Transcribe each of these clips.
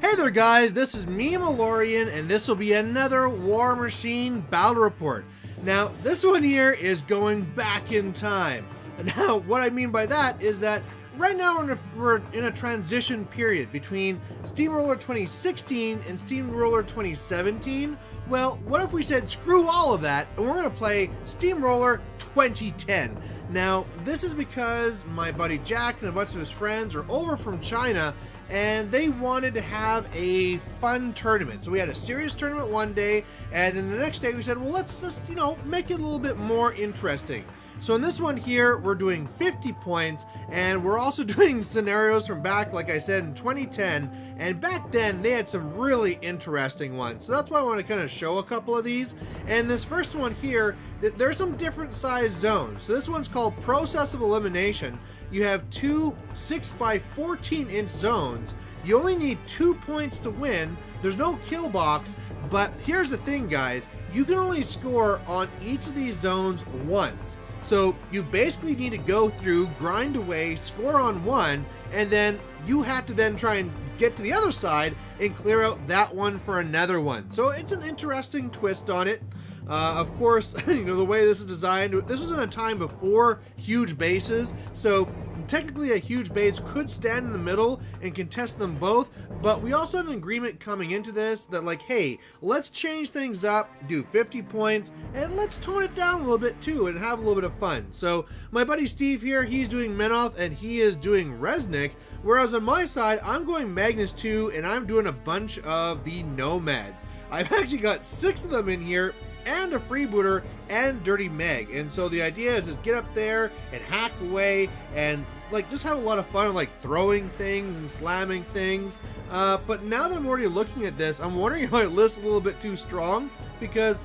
Hey there guys, this is me, Malorian, and this will be another War Machine Battle Report. Now, this one here is going back in time. Now, what I mean by that is that right now we're in a transition period between Steamroller 2016 and Steamroller 2017. Well, what if we said screw all of that and we're going to play Steamroller 2010? Now, this is because my buddy Jack and a bunch of his friends are over from China and they wanted to have a fun tournament. So we had a serious tournament one day, and then the next day we said, well, let's just, make it a little bit more interesting. So in this one here, we're doing 50 points, and we're also doing scenarios from back, like I said, in 2010, and back then they had some really interesting ones. So that's why I want to kind of show a couple of these. And this first one here, there's some different size zones. So this one's called Process of Elimination. You have two 6x14 inch zones. You only need 2 points to win. There's no kill box, but here's the thing, guys. You can only score on each of these zones once. So you basically need to go through, grind away, score on one, and then you have to then try and get to the other side and clear out that one for another one. So it's an interesting twist on it. Of course, the way this is designed, this was in a time before huge bases, so technically a huge base could stand in the middle and contest them both, but we also had an agreement coming into this that like, hey, let's change things up, do 50 points, and let's tone it down a little bit too and have a little bit of fun. So my buddy Steve here, he's doing Menoth and he is doing Reznik, whereas on my side, I'm going Mag2 and I'm doing a bunch of the Nomads. I've actually got 6 of them in here, and a freebooter and Dirty Meg. And so the idea is just get up there and hack away and like just have a lot of fun like throwing things and slamming things. But now that I'm already looking at this, I'm wondering if my list's a little bit too strong, because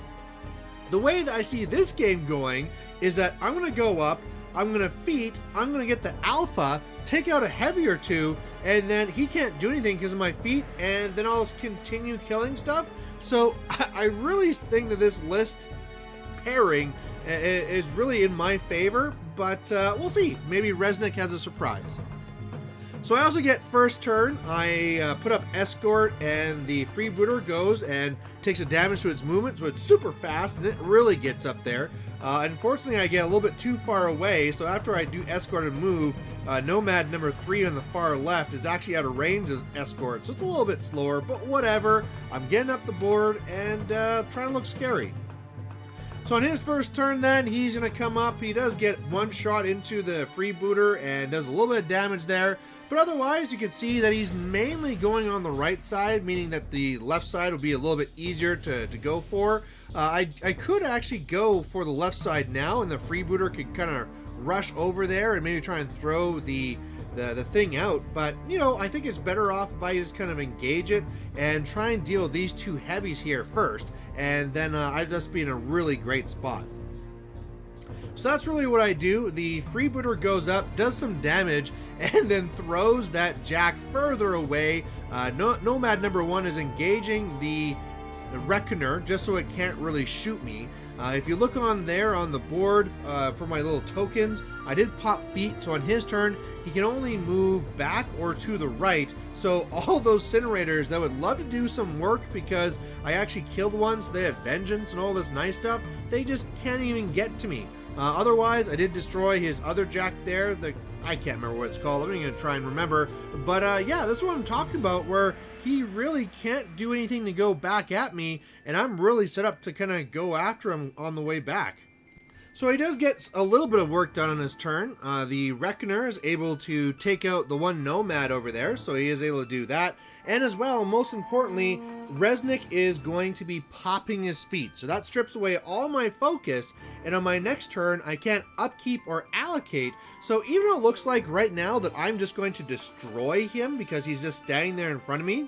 the way that I see this game going is that I'm gonna go up, I'm gonna feat, I'm gonna get the alpha, take out a heavy or two, and then he can't do anything because of my feet, and then I'll just continue killing stuff. So I really think that this list pairing is really in my favor, but we'll see. Maybe Reznik has a surprise. So I also get first turn. I put up Escort, and the freebooter goes and takes a damage to its movement, so it's super fast and it really gets up there. Unfortunately, I get a little bit too far away, so after I do Escort and move, Nomad number 3 on the far left is actually out of range as Escort, so it's a little bit slower, but whatever. I'm getting up the board and trying to look scary. So on his first turn then, he's going to come up. He does get one shot into the freebooter and does a little bit of damage there. But otherwise, you can see that he's mainly going on the right side, meaning that the left side would be a little bit easier to go for. I could actually go for the left side now, and the freebooter could kind of rush over there and maybe try and throw the thing out, but I think it's better off if I just kind of engage it and try and deal with these two heavies here first, and then I'd just be in a really great spot. So that's really what I do. The freebooter goes up, does some damage, and then throws that Jack further away. Nomad number 1 is engaging the Reckoner just so it can't really shoot me. If you look on there on the board for my little tokens, I did pop feet, so on his turn he can only move back or to the right. So all those Incinerators that would love to do some work because I actually killed one, so they have vengeance and all this nice stuff, they just can't even get to me. Otherwise, I did destroy his other Jack there. I can't remember what it's called. I'm going to try and remember. But yeah, that's what I'm talking about, where he really can't do anything to go back at me, and I'm really set up to kind of go after him on the way back. So he does get a little bit of work done on his turn. The Reckoner is able to take out the one Nomad over there, so he is able to do that. And as well, most importantly, Reznik is going to be popping his feet. So that strips away all my focus, and on my next turn, I can't upkeep or allocate. So even though it looks like right now that I'm just going to destroy him because he's just standing there in front of me,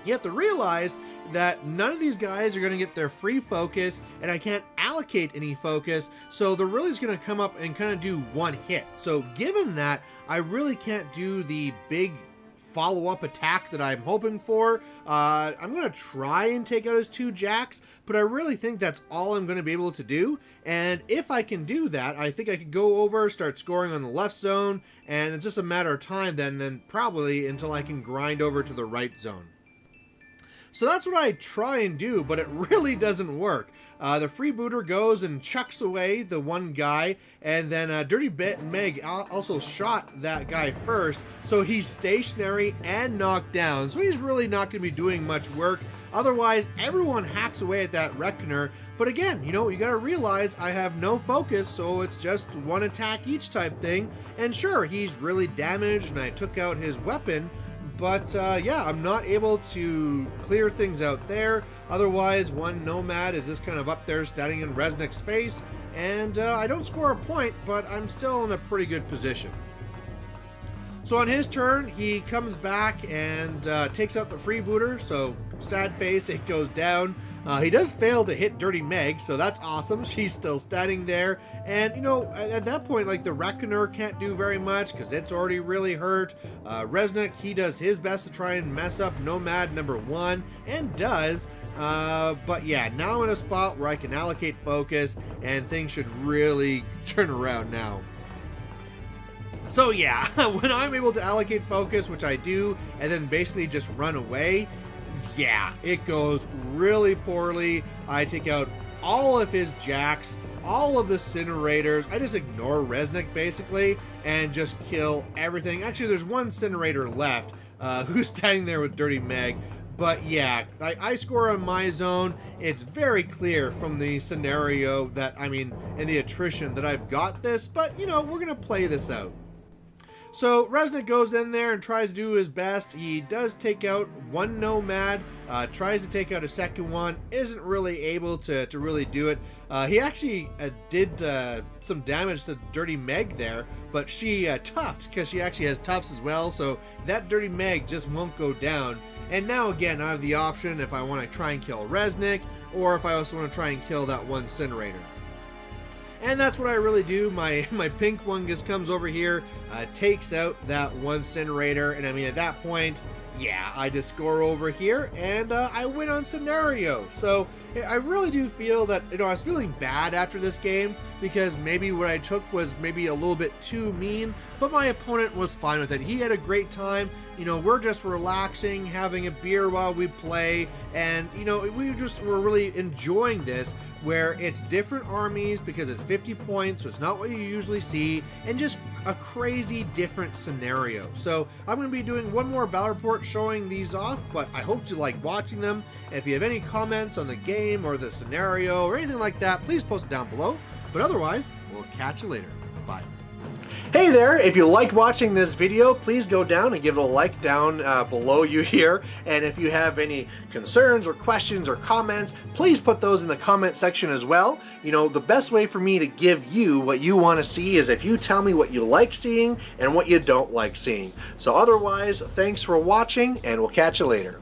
you have to realize that none of these guys are going to get their free focus, and I can't allocate any focus, so they're really just going to come up and kind of do one hit. So given that, I really can't do the big follow-up attack that I'm hoping for. I'm going to try and take out his 2 jacks, but I really think that's all I'm going to be able to do. And if I can do that, I think I could go over, start scoring on the left zone, and it's just a matter of time then probably until I can grind over to the right zone. So that's what I try and do, but it really doesn't work. The freebooter goes and chucks away the one guy, and then Dirty Meg also shot that guy first, so he's stationary and knocked down, so he's really not going to be doing much work. Otherwise, everyone hacks away at that Reckoner, but again, you know, you got to realize I have no focus, so it's just one attack each type thing, and sure, he's really damaged, and I took out his weapon, but yeah, I'm not able to clear things out there. Otherwise, one Nomad is just kind of up there standing in Reznik's face, and I don't score a point, but I'm still in a pretty good position. So on his turn, he comes back and takes out the freebooter, so sad face, it goes down. He does fail to hit Dirty Meg, so that's awesome. She's still standing there, and you know, at that point, like, the Reckoner can't do very much because it's already really hurt. Reznik, he does his best to try and mess up Nomad number 1, and does. But yeah, now I'm in a spot where I can allocate focus, and things should really turn around now. So yeah, when I'm able to allocate focus, which I do, and then basically just run away, yeah, it goes really poorly. I take out all of his jacks, all of the incinerators. I just ignore Reznik basically and just kill everything. Actually, there's one incinerator left who's standing there with Dirty Meg. But yeah, I score on my zone. It's very clear from the scenario that, I mean, and the attrition that I've got this, but you know, we're going to play this out. So Reznik goes in there and tries to do his best. He does take out one Nomad, tries to take out a second one, isn't really able to really do it. He actually did some damage to Dirty Meg there, but she tuffed because she actually has tuffs as well, so that Dirty Meg just won't go down. And now again, I have the option if I want to try and kill Reznik, or if I also want to try and kill that one incinerator. And that's what I really do. My pink one just comes over here, takes out that one incinerator, and I mean, at that point, yeah, I just score over here, and I win on scenario. So I really do feel that, you know, I was feeling bad after this game because maybe what I took was maybe a little bit too mean, but my opponent was fine with it. He had a great time. You know, we're just relaxing, having a beer while we play, and, you know, we just were really enjoying this, where it's different armies because it's 50 points, so it's not what you usually see, and just a crazy different scenario. So I'm going to be doing one more battle report showing these off, but I hope you like watching them. If you have any comments on the game or the scenario or anything like that, please post it down below. But otherwise, we'll catch you later. Bye. Hey there, if you liked watching this video, please go down and give it a like down below you here. And if you have any concerns or questions or comments, please put those in the comment section as well. You know, the best way for me to give you what you want to see is if you tell me what you like seeing and what you don't like seeing. So otherwise, thanks for watching, and we'll catch you later.